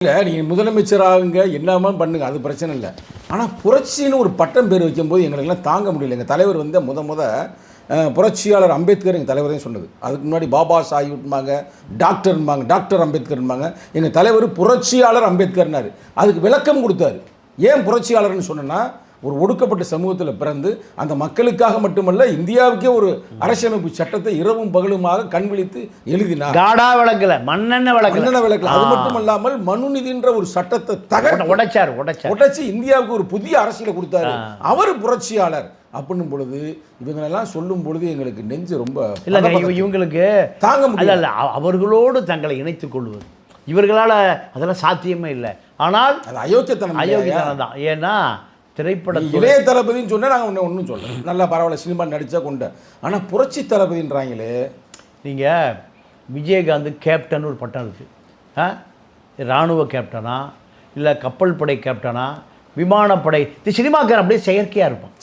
இல்லை நீங்கள் முதலமைச்சராகுங்க என்னமா பண்ணுங்க, அது பிரச்சனை இல்லை. ஆனால் புரட்சின்னு ஒரு பட்டம் பேர் வைக்கும்போது எங்களுக்கெல்லாம் தாங்க முடியல. எங்கள் தலைவர் வந்து முத புரட்சியாளர் அம்பேத்கர் எங்கள் தலைவர் தான் சொன்னது. அதுக்கு முன்னாடி பாபா சாஹிப்மாங்க, டாக்டர் அம்பேத்கர்மாங்க. எங்கள் தலைவர் புரட்சியாளர் அம்பேத்கர்னாரு. அதுக்கு விளக்கம் கொடுத்தாரு. ஏன் புரட்சியாளர்னு சொன்னேன்னா, ஒரு ஒடுக்கப்பட்ட சமூகத்தில் பிறந்து அந்த மக்களுக்காக மட்டுமல்ல, இந்தியாவுக்கே ஒரு அரசியலமைப்பு சட்டத்தை இரவும் பகலுமாக கண் விழித்து எழுதினார். காடா விளக்கல, மண்ணெண்ணெய் விளக்கல. அது மட்டுமல்லாமல் மனுநீதின்ற ஒரு சட்டத்தை உடைச்சு இந்தியாவுக்கு ஒரு புதிய அரசியலை கொடுத்தாரு. அவர் புரட்சியாளர் அப்படின்னும் பொழுது இவங்களெல்லாம் சொல்லும் பொழுது எங்களுக்கு நெஞ்சு ரொம்ப இல்லை. இவங்களுக்கு தாங்க முடியல. அவர்களோடு தங்களை இணைத்துக் கொள்வது இவர்களால் அதெல்லாம் சாத்தியமே இல்லை. ஆனால் அது அயோக்கியத்தனம் தான். ஏன்னா திரைப்பட இளைய தளபதின்னு சொன்னால் நாங்கள் ஒன்றும் சொல்லலை, நல்லா பரவாயில்ல சினிமா நடித்தா கொண்ட. ஆனால் புரட்சி தளபதின்றாங்களே. நீங்கள் விஜயகாந்த் கேப்டன் ஒரு பட்டம் இருக்குது. இராணுவ கேப்டனா இல்லை கப்பல் படை கேப்டனா விமானப்படை? இந்த சினிமாக்காரன் அப்படியே செயற்கையாக இருப்பான்.